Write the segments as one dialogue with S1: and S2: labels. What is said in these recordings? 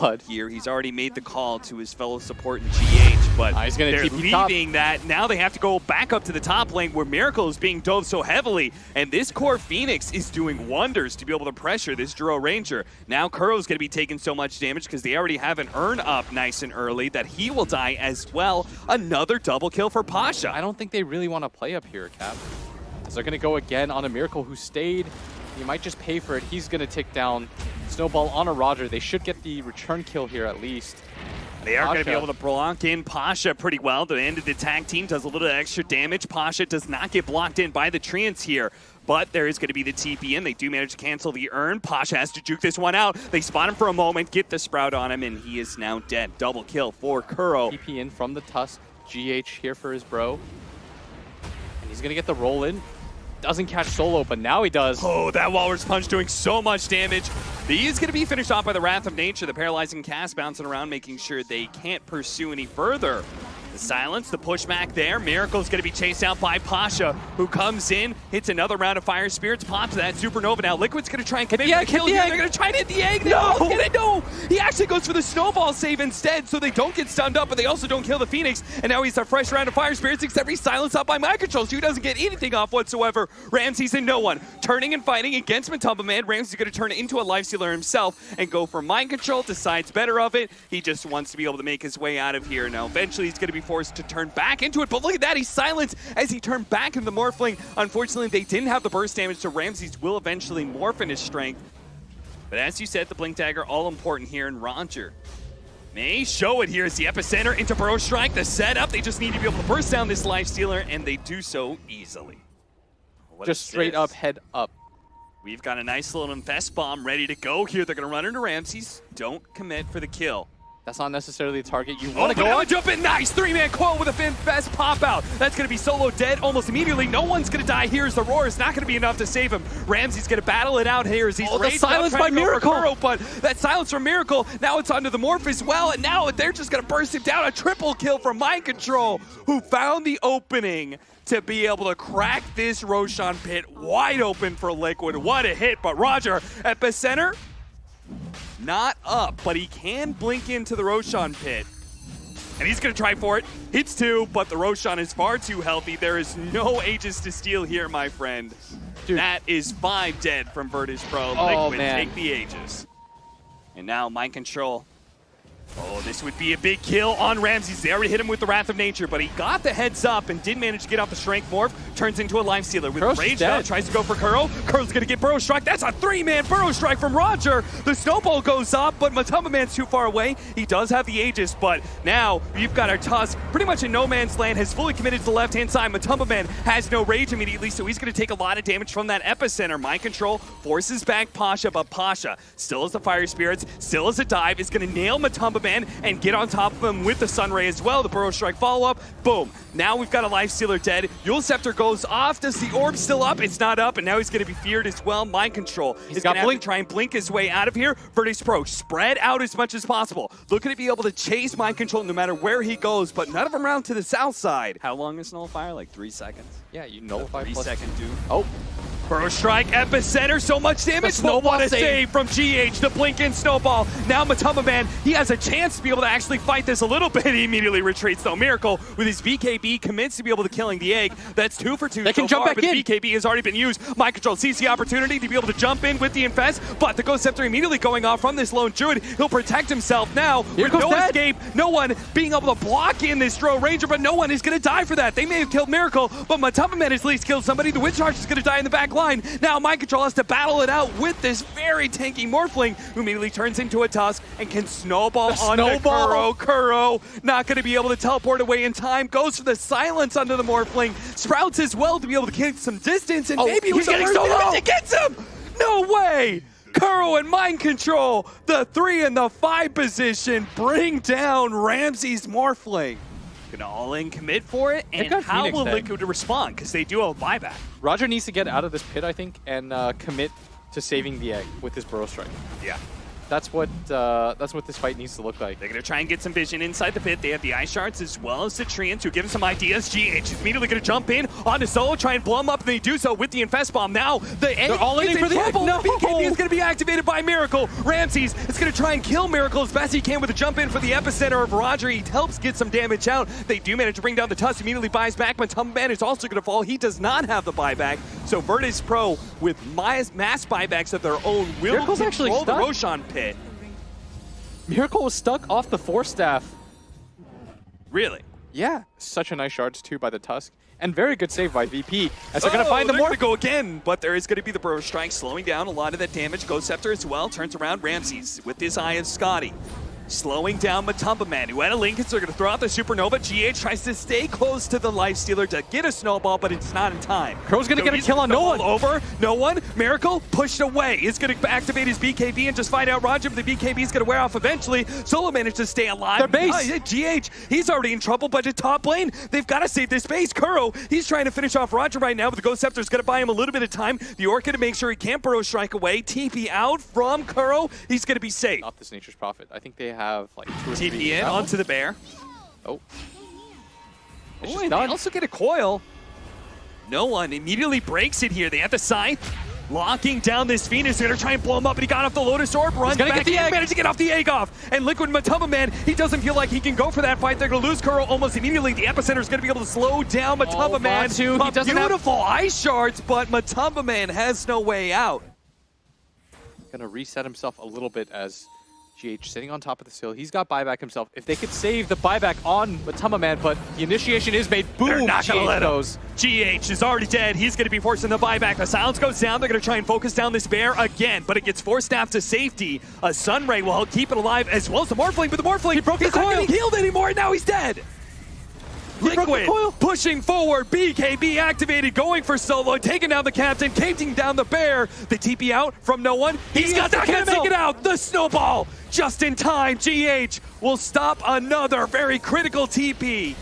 S1: but
S2: here. He's already made the call to his fellow support in GH, but
S1: he's gonna
S2: they're
S1: keep
S2: leaving that. Now they have to go back up to the top lane where Miracle is being dove so heavily, and this core Phoenix is doing wonders to be able to pressure this Duro Ranger. Now Kuro's going to be taking so much damage because they already have an Urn up nice and early that he will die as well. Another double kill for Pasha.
S1: I don't think they really want to play up here, Cap. So they're going to go again on a Miracle who stayed. He might just pay for it. He's going to take down Snowball on a Roger. They should get the return kill here at least.
S2: They are going to be able to block in Pasha pretty well. The end of the tag team does a little extra damage. Pasha does not get blocked in by the Treants here, but there is going to be the TP in. They do manage to cancel the Urn. Pasha has to juke this one out. They spot him for a moment, get the Sprout on him, and he is now dead. Double kill for Kuro.
S1: TP in from the Tusk. GH here for his bro. And he's going to get the roll in. Doesn't catch Solo, but now he does.
S2: Oh, that Walrus Punch doing so much damage. He is going to be finished off by the Wrath of Nature. The paralyzing cast bouncing around, making sure they can't pursue any further. The silence, the pushback there. Miracle's going to be chased out by Pasha, who comes in, hits another round of Fire Spirits, pops that Supernova. Now Liquid's going to try and commit the kill here. They're going to try and hit the egg. No! He actually goes for the Snowball save instead, so they don't get stunned up, but they also don't kill the Phoenix. And now he's a fresh round of Fire Spirits, except he's silenced up by Mind Control, so he doesn't get anything off whatsoever. Ramsey's in no one. Turning and fighting against Matumba Man. Ramsey's going to turn it into a Lifestealer himself and go for Mind Control, decides better of it. He just wants to be able to make his way out of here. Now eventually he's going to be forced to turn back into it, but look at that, he's silenced as he turned back into the Morphling. Unfortunately, they didn't have the burst damage, so Ramses will eventually morph in his strength. But as you said, the Blink Dagger, all important here, and Roger may show it here as the epicenter into Burrow Strike. The setup, they just need to be able to burst down this Lifestealer, and they do so easily.
S1: Just straight up, head up.
S2: We've got a nice little Infest Bomb ready to go here. They're going to run into Ramses. Don't commit for the kill.
S1: That's not necessarily the target you want to go
S2: on. Jump in, nice three-man coil with a Infest pop-out. That's going to be Solo dead almost immediately. No one's going to die here as the roar is not going to be enough to save him. Ramsey's going to battle it out here as he's
S1: the silence by Miracle.
S2: Kuro, but that silence from Miracle, now it's onto the Morph as well, and now they're just going to burst him down. A triple kill from Mind Control, who found the opening to be able to crack this Roshan pit wide open for Liquid. What a hit, but Roger, epicenter, not up, but he can blink into the Roshan pit. And he's going to try for it. Hits two, but the Roshan is far too healthy. There is no Aegis to steal here, my friend. Dude. That is 5 dead from Virtus Pro.
S1: Oh,
S2: Liquid
S1: man.
S2: take the Aegis. And now Mind Control. Oh, this would be a big kill on Ramses. They already hit him with the Wrath of Nature, but he got the heads up and did manage to get off the Strength Morph. Turns into a Lifestealer with Rage now. Tries to go for Kuro. Kuro's going to get Burrow Strike. That's a 3-man Burrow Strike from Roger. The Snowball goes up, but Matumba Man's too far away. He does have the Aegis, but now you've got our Tusk pretty much in no man's land, has fully committed to the left-hand side. Matumba Man has no Rage immediately, so he's going to take a lot of damage from that epicenter. Mind Control forces back Pasha, but Pasha still has the Fire Spirits, still has a dive, is going to nail Matumba Man and get on top of him with the Sunray as well. The Burrow Strike follow-up. Boom. Now we've got a Lifestealer dead. Eul Scepter goes off. Does the orb still up? It's not up, and now he's going to be feared as well. Mind Control is going to have to try and blink his way out of here. Virtus Pro, spread out as much as possible. Looking to be able to chase Mind Control no matter where he goes, but none of them around to the south side. How long is Nullifier? Like 3 seconds?
S1: Yeah, you nullify
S2: 3-second dude.
S1: Oh.
S2: Burrow Strike, epicenter, so much damage. But what a save from GH, the blink in Snowball. Now Matumba Man, he has a chance to be able to actually fight this a little bit. He immediately retreats though. Miracle with his BKB commits to be able to killing the egg. That's 2 for 2
S1: they can jump
S2: far,
S1: back
S2: but
S1: in.
S2: The BKB has already been used. Mind Control sees the opportunity to be able to jump in with the Infest, but the Ghost Scepter immediately going off from this lone Druid. He'll protect himself now with no escape, no one being able to block in this Dro Ranger, but no one is going to die for that. They may have killed Miracle, but Matumba Man has at least killed somebody. The Witch Archer is going to die in the back line. Now Mind Control has to battle it out with this very tanky Morphling, who immediately turns into a Tusk and can snowball onto Kuro. Kuro not going to be able to teleport away in time. Goes for the silence under the Morphling. Sprouts as well to be able to get some distance, and maybe
S1: he's getting so low.
S2: It gets him! No way! Kuro and Mind Control, the 3 and the 5 position, bring down Ramsey's Morphling. Gonna all-in commit for it, and how will Liquid respond? Because they do have a buyback.
S1: Roger needs to get out of this pit, I think, and commit to saving the egg with his Burrow Strike.
S2: Yeah.
S1: that's what this fight needs to look like.
S2: They're going to try and get some vision inside the pit. They have the Ice Shards as well as the Treants to give them some ideas. GH is immediately going to jump in onto Solo, try and blow him up, and they do so with the Infest Bomb. Now, they're
S1: all in for the
S2: trouble.
S1: no.
S2: BKB is going to be activated by Miracle. Ramses is going to try and kill Miracle as best he can with a jump in for the epicenter of Roger. He helps get some damage out. They do manage to bring down the Tusk, immediately buys back. Matumba Man is also going to fall. He does not have the buyback. So Virtus Pro, with mass buybacks of their own, will
S1: Miracle's actually
S2: control the
S1: stuck.
S2: Roshan pit.
S1: Miracle was stuck off the Force Staff.
S2: Really?
S1: Yeah, such a nice shards too by the Tusk. And very good save by VP as they're going to find the more.
S2: They're going to go again, but there is going to be the Burrow Strike slowing down a lot of that damage. Ghost Scepter as well, turns around Ramses with his Eye of Scotty. Slowing down Matumba Man, who had a Lincoln, so they're going to throw out the Supernova. GH tries to stay close to the Lifestealer to get a snowball, but it's not in time.
S1: Crow's going to get a kill on no one.
S2: Over, no one. Miracle pushed away. He's going to activate his BKB and just find out Roger, but the BKB is going to wear off eventually. Solo managed to stay alive.
S1: Their base.
S2: GH, he's already in trouble, but at top lane, they've got to save this base. Kuro, he's trying to finish off Roger right now, but the Ghost Scepter is going to buy him a little bit of time. The Orchid to make sure he can't Burrow Strike away. TP out from Kuro. He's going to be safe.
S1: Not this Nature's Prophet. I think they have like 2 or 3.
S2: TP in onto the bear.
S1: Oh. It's
S2: Oh,
S1: just
S2: and
S1: done.
S2: they also get a coil. No one immediately breaks it here. They have the Scythe. Locking down this Phoenix. They're going to try and blow him up, and he got off the Lotus Orb. Runs
S1: gonna
S2: back
S1: get the
S2: in,
S1: egg.
S2: managed to get off the egg off. And Liquid Matumba Man, he doesn't feel like he can go for that fight. They're going to lose Kuro almost immediately. The Epicenter is going to be able to slow down Matumba Man.
S1: Vatu, he doesn't have-
S2: Beautiful Ice Shards, but Matumba Man has no way out.
S1: Gonna reset himself a little bit as GH sitting on top of the hill. He's got buyback himself. If they could save the buyback on Matumba Man, but the initiation is made. Boom!
S2: They're not going to
S1: GH
S2: let him.
S1: goes.
S2: GH is already dead. He's going to be forcing the buyback. The silence goes down. They're going to try and focus down this bear again, but it gets forced staff to safety. A Sunray will help keep it alive, as well as the Morphling, but the Morphling, he's not
S1: coil.
S2: getting healed anymore, and now he's dead.
S1: broke the
S2: Liquid
S1: coil.
S2: pushing forward. BKB activated, going for Solo, taking down the captain, taking down the bear. The TP out from no one. He's not going to
S1: cancel.
S2: make it out. The snowball just in time. GH will stop another very critical TP.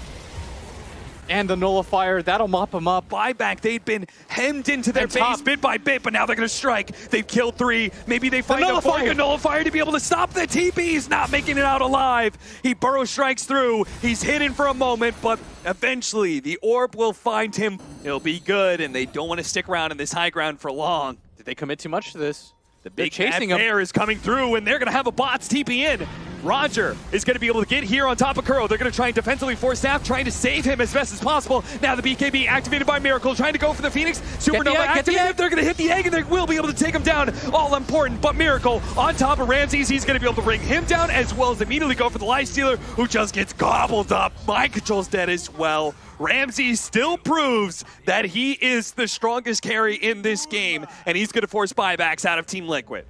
S1: And the nullifier, that'll mop him up.
S2: Buyback, they'd been hemmed into their
S1: And
S2: base
S1: top.
S2: bit by bit, but now they're going to strike. They've killed 3. Maybe they find a
S1: nullifier.
S2: nullifier to be able to stop the TP. He's not making it out alive. He burrow strikes through. He's hidden for a moment, but eventually the orb will find him. It'll be good, and they don't want to stick around in this high ground for long.
S1: Did they commit too much to this?
S2: The
S1: They're
S2: big
S1: chasing
S2: bad
S1: him.
S2: bear is coming through, and they're going to have a bots TP in. Roger is going to be able to get here on top of Kuro. They're going to try and defensively force staff, trying to save him as best as possible. Now the BKB activated by Miracle, trying to go for the Phoenix. Supernova
S1: egg, get the
S2: activated.
S1: egg.
S2: They're going to hit the egg, and they will be able to take him down. All important, but Miracle on top of Ramses. He's going to be able to bring him down, as well as immediately go for the Lifestealer, who just gets gobbled up. Mind Control's dead as well. Ramsey still proves that he is the strongest carry in this game, and he's going to force buybacks out of Team Liquid.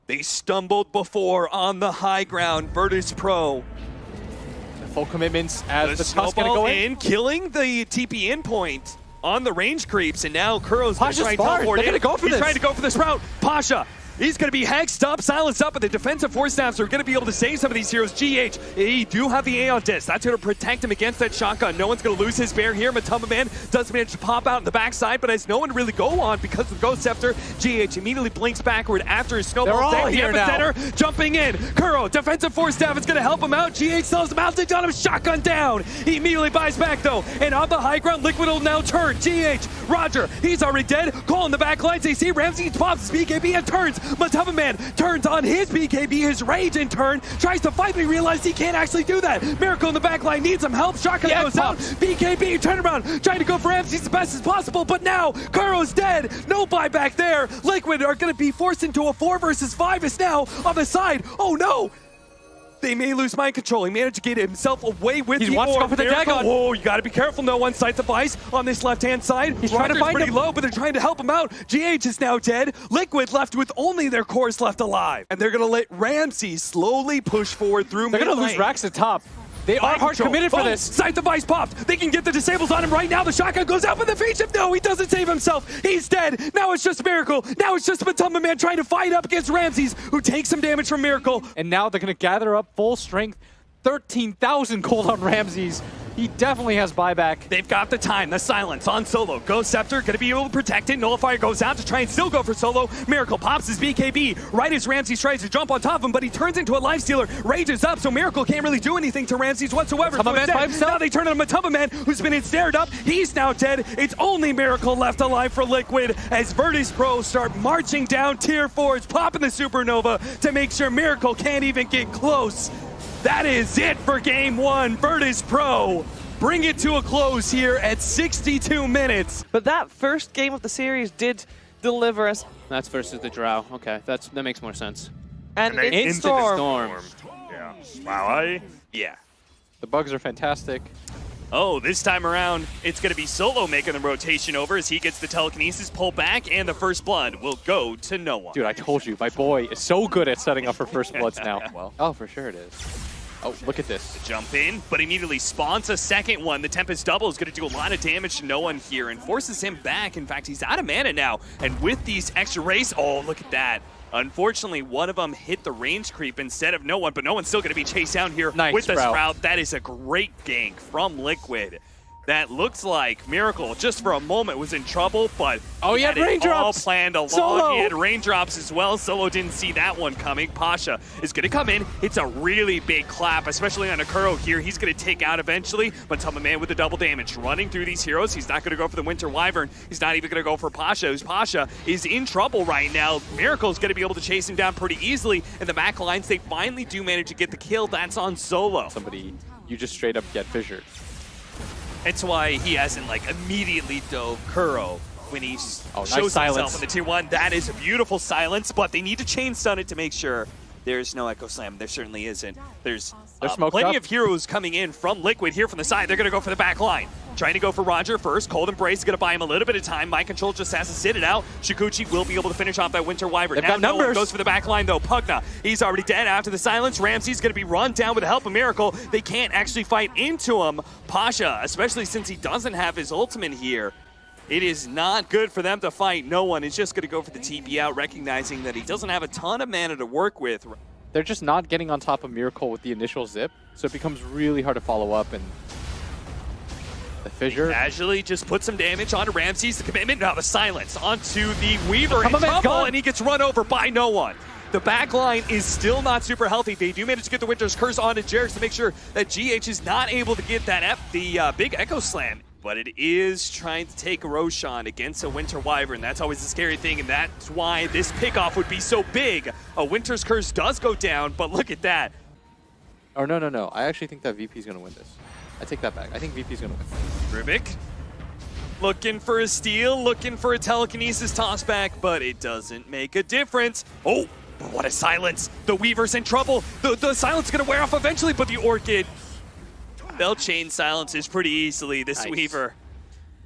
S2: They stumbled before on the high ground. Virtus Pro.
S1: Full commitments as the Tusk gonna
S2: snowball
S1: go in.
S2: killing the TP in point on the range creeps, and now Kuro's going to
S1: Pasha's
S2: try and
S1: smart.
S2: teleport
S1: They're
S2: in.
S1: gonna go for
S2: He's
S1: this.
S2: trying to go for the Sprout. Pasha. He's going to be hexed up, silenced up, but the defensive force staffs are going to be able to save some of these heroes. GH, he do have the Aeon Disc. That's going to protect him against that shotgun. No one's going to lose his bear here. Matumba Man does manage to pop out in the backside, but has no one to really go on because of the Ghost Scepter. GH immediately blinks backward after his snowball.
S1: They're all
S2: Save the
S1: here now.
S2: epicenter, jumping in. Kuro, defensive force staff is going to help him out. GH sells him out. They got him shotgun down. He immediately buys back, though. And on the high ground, Liquid will now turn. GH, Roger, he's already dead. Calling the back lines. They see Ramsey pops his BKB and turns. Matumba Man turns on his BKB, his rage in turn, tries to fight, but he realizes he can't actually do that. Miracle in the back line needs some help. Shotgun
S1: Yeah,
S2: goes out. BKB turn around, trying to go for Ramsey as best as possible, but now Kuro's dead. No buyback there. Liquid are going to be forced into a 4 versus 5. Is now on the side. Oh no! They may lose mind control. He managed to get himself away with
S1: He
S2: the
S1: wants to
S2: orb.
S1: go for the
S2: Miracle.
S1: Dagon.
S2: Whoa, you got to be careful. No one sight device on this left-hand side.
S1: He's trying to
S2: Roger's
S1: find
S2: pretty
S1: him.
S2: low, but they're trying to help him out. GH is now dead. Liquid left with only their cores left alive. And they're going to let Ramsey slowly push forward through
S1: They're
S2: mid
S1: gonna lose
S2: lane.
S1: Rax at top. They are
S2: Mind
S1: hard
S2: control.
S1: committed for
S2: Oh,
S1: this.
S2: Sight device popped. They can get the disables on him right now. The shotgun goes out, but the feed shift, no, he doesn't save himself. He's dead. Now it's just Miracle. Now it's just Matumba Man trying to fight up against Ramses, who takes some damage from Miracle.
S1: And now they're gonna gather up full strength. 13,000 cooldown Ramses. He definitely has buyback.
S2: They've got the time, the silence on Solo. Ghost Scepter gonna be able to protect it. Nullifier goes out to try and still go for Solo. Miracle pops his BKB right as Ramses tries to jump on top of him, but he turns into a life stealer. Rage is up, so Miracle can't really do anything to Ramses whatsoever.
S1: Matamba Man by himself.
S2: Now they turn on Matamba Man, who's been ensnared up. He's now dead. It's only Miracle left alive for Liquid as Virtus Pro start marching down tier 4s, popping the Supernova to make sure Miracle can't even get close. That is it for game 1. Virtus Pro bring it to a close here at 62 minutes.
S3: But that first game of the series did deliver us.
S4: That's versus the Drow. Okay, that makes more sense.
S3: And
S2: then
S3: in
S2: into the
S3: Storm.
S2: Yeah. Wow. Yeah.
S1: The bugs are fantastic.
S2: Oh, this time around, it's going to be Solo making the rotation over as he gets the telekinesis pull back, and the first blood will go to no one.
S1: Dude, I told you, my boy is so good at setting up for first bloods now.
S4: Well,
S1: Oh, for sure it is. Oh, look at this.
S2: Jump in, but immediately spawns a second one. The Tempest Double is going to do a lot of damage to no one here and forces him back. In fact, he's out of mana now. And with these extra race, oh, look at that. Unfortunately, one of them hit the range creep instead of no one, but no one's still going to be chased down here
S1: Nice,
S2: with the
S1: Sprout.
S2: Sprout. That is a great gank from Liquid. That looks like Miracle just for a moment was in trouble, but
S1: Oh, he had
S2: it all
S1: raindrops.
S2: planned along.
S1: Solo.
S2: He had raindrops as well. Solo didn't see that one coming. Pasha is going to come in. It's a really big clap, especially on Akuro here. He's going to take out eventually, but Matamba Man with the double damage. Running through these heroes, he's not going to go for the Winter Wyvern. He's not even going to go for Pasha, who's Pasha is in trouble right now. Miracle is going to be able to chase him down pretty easily. In the back lines, they finally do manage to get the kill. That's on Solo.
S1: Somebody, you just straight up get fissured.
S2: That's why he hasn't like immediately dove Kuro when he
S1: nice
S2: shows
S1: silence.
S2: himself in the tier 1. That is a beautiful silence, but they need to chain stun it to make sure there's no Echo Slam. There certainly isn't. There's
S1: They're smoked
S2: plenty
S1: up.
S2: of heroes coming in from Liquid here from the side. They're going to go for the back line. Trying to go for Roger first. Cold Embrace is going to buy him a little bit of time. Mind Control just has to sit it out. Shikuchi will be able to finish off that Winter Wyvern.
S1: They've
S2: Now
S1: got
S2: no one
S1: numbers.
S2: goes for the back line though. Pugna, he's already dead after the silence. Ramsey's going to be run down with the help of Miracle. They can't actually fight into him. Pasha, especially since he doesn't have his ultimate here. It is not good for them to fight no one. He's just going to go for the TP out, recognizing that he doesn't have a ton of mana to work with.
S1: They're just not getting on top of Miracle with the initial zip, so it becomes really hard to follow up, and the fissure.
S2: Casually just put some damage onto Ramses. The commitment, now the silence onto the Weaver in
S1: Come on, man,
S2: trouble,
S1: gone.
S2: and he gets run over by no one. The back line is still not super healthy. They do manage to get the Winter's Curse onto Jerix to make sure that GH is not able to get that big Echo Slam. But it is trying to take Roshan against a Winter Wyvern. That's always the scary thing, and that's why this pickoff would be so big. A Winter's Curse does go down, but look at that.
S1: Or no. I actually think that VP is going to win this. I take that back. I think VP is going to win.
S2: Rubik looking for a steal, looking for a telekinesis toss back, but it doesn't make a difference. Oh, what a silence. The Weaver's in trouble. The silence is going to wear off eventually, but the Orchid, they'll chain silences pretty easily. This
S4: Nice.
S2: Weaver,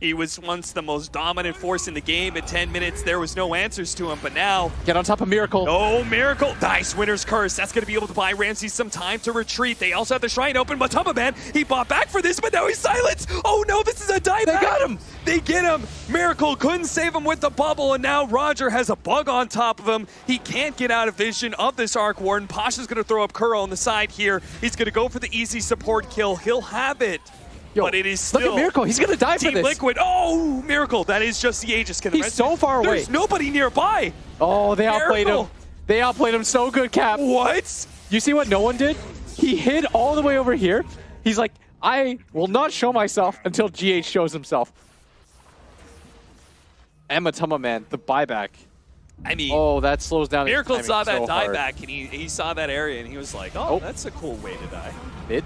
S2: he was once the most dominant force in the game. At 10 minutes, there was no answers to him, but now
S1: Get on top of Miracle.
S2: oh, Miracle. Nice Winter's Curse. That's going to be able to buy Ramsey some time to retreat. They also have the Shrine open. Matamba Man, he bought back for this, but now he's silenced. Oh, no, this is a dieback. They got him. They get him. Miracle couldn't save him with the bubble, and now Roger has a bug on top of him. He can't get out of vision of this Arc Warden. Pasha's going to throw up Kuro on the side here. He's going to go for the easy support kill. He'll have it.
S1: Yo,
S2: but it is still
S1: look at Miracle. He's going to die for
S2: Team
S1: this.
S2: Liquid. Oh, Miracle. That is just the Aegis.
S1: He's so far away.
S2: There's nobody nearby.
S1: Oh, they outplayed him.
S2: Miracle.
S1: They outplayed him so good, Cap.
S2: What?
S1: You see what no one did? He hid all the way over here. He's like, I will not show myself until GH shows himself. And Matamba Man, the buyback.
S2: I mean,
S1: Oh, that slows down his
S2: Miracle
S1: timing
S2: saw that
S1: so hard.
S2: dieback, and he saw that area, and he was like, oh,
S1: Oh.
S2: that's a cool way to die.
S1: Mid.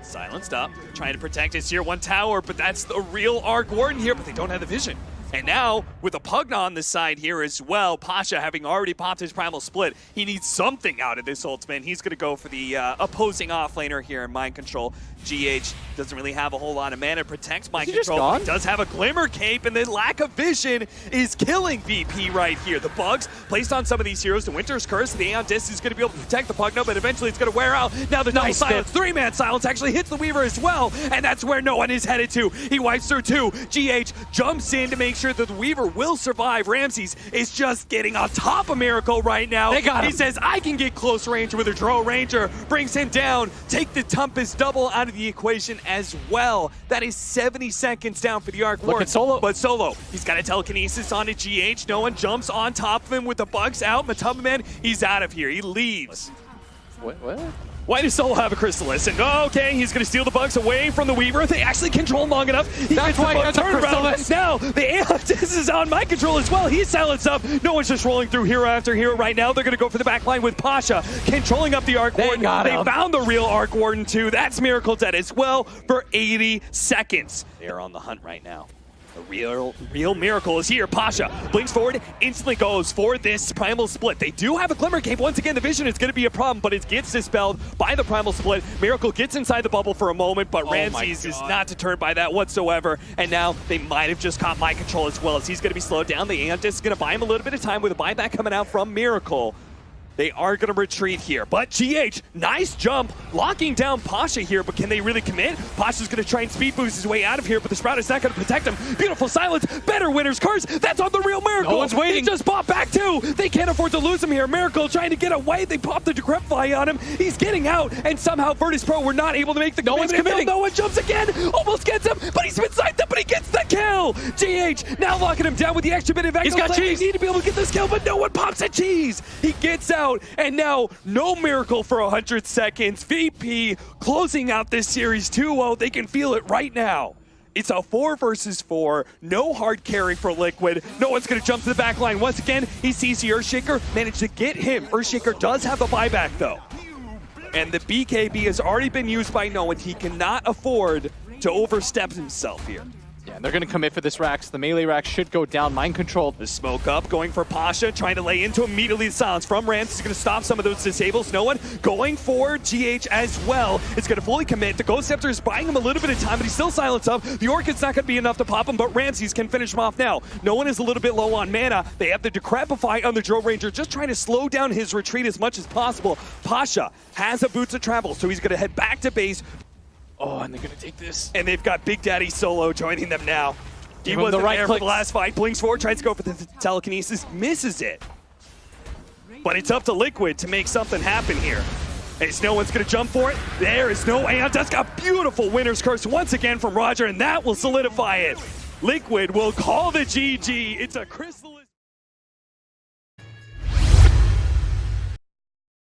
S2: Silenced up, trying to protect his tier 1 tower, but that's the real Arc Warden here, but they don't have the vision. And now, with a Pugna on the side here as well, Pasha having already popped his Primal Split, he needs something out of this ultimate. He's going to go for the opposing offlaner here in Mind Control. GH doesn't really have a whole lot of mana to protect Mind
S1: Is he just
S2: Control.
S1: gone?
S2: He does have a Glimmer Cape, and the lack of vision is killing VP right here. The bugs placed on some of these heroes, the Winter's Curse, the Aeon Disc is going to be able to protect the Pugna, but eventually it's going to wear out. Now the double
S1: Nice
S2: silence, 3-man silence actually hits the Weaver as well, and that's where no one is headed to. He wipes through 2. GH jumps in to make make sure that the Weaver will survive. Ramses is just getting on top of Miracle right now.
S1: They got him.
S2: He says, I can get close range with a Drow Ranger. Brings him down. Take the Tempest double out of the equation as well. That is 70 seconds down for the Arc
S1: Look
S2: Ward.
S1: at Solo.
S2: But Solo, he's got a telekinesis on a GH. No one jumps on top of him with the bugs out. Matubman, he's out of here. He leaves.
S1: What?
S2: Why does Solo have a Chrysalis? And okay, he's going to steal the bugs away from the Weaver. They actually control him long enough.
S1: That's why he has a Chrysalis.
S2: Now, the Aeontis is on mind control as well. He's silenced up. No one's just rolling through hero after hero right now. They're going to go for the back line with Pasha, controlling up the Arc Warden. They found the real Arc Warden too. That's Miracle dead as well for 80 seconds. They are on the hunt right now. The real Miracle is here. Pasha blinks forward, instantly goes for this Primal Split. They do have a Glimmer Cape. Once again, the vision is going to be a problem, but it gets dispelled by the Primal Split. Miracle gets inside the bubble for a moment, but Ramses is not deterred by that whatsoever. And now they might have just caught mind control as well, as he's going to be slowed down. The Aeontis is going to buy him a little bit of time with a buyback coming out from Miracle. They are going to retreat here, but GH, nice jump, locking down Pasha here, but can they really commit? Pasha's going to try and speed boost his way out of here, but the Sprout is not going to protect him. Beautiful silence, better winner's curse. That's on the real Miracle.
S1: No one's waiting.
S2: He just popped back too. They can't afford to lose him here. Miracle trying to get away. They pop the Decrepify on him. He's getting out, and somehow Virtus Pro were not able to make the
S1: one's committing.
S2: No one jumps again. Almost gets him, but he's inside them, but he gets the kill. GH now locking him down with the extra bit of
S1: He's got cheese.
S2: They need to be able to get this kill, but no one pops a cheese. He gets out, and now no Miracle for 100 seconds. VP closing out this series 2-0. They can feel it right now. It's a 4 versus 4. No hard carry for Liquid. No one's going to jump to the back line. Once again, he sees the Earthshaker, managed to get him. Earthshaker does have a buyback, though. And the BKB has already been used by no one. He cannot afford to overstep himself here.
S1: Yeah, and they're going to commit for this Rax. The melee Rax should go down. Mind control.
S2: The smoke up, going for Pasha, trying to lay into immediately the silence from Ramses. He's going to stop some of those disables. No one going for GH as well. It's going to fully commit. The Ghost Scepter is buying him a little bit of time, but he's still silenced up. The Orchid's not going to be enough to pop him, but Ramses can finish him off now. No one is a little bit low on mana. They have the Decrepify on the Drow Ranger, just trying to slow down his retreat as much as possible. Pasha has a Boots of Travel, so he's going to head back to base.
S1: Oh, and they're going to take this.
S2: And they've got Big Daddy Solo joining them now. He
S1: Give him
S2: wasn't
S1: the right
S2: there
S1: click.
S2: for the last fight. Blinks forward, tries to go for the telekinesis, misses it. But it's up to Liquid to make something happen here. As no one's going to jump for it. There is no Aeon. That's got beautiful winner's curse once again from Roger, and that will solidify it. Liquid will call the GG. It's a crystal.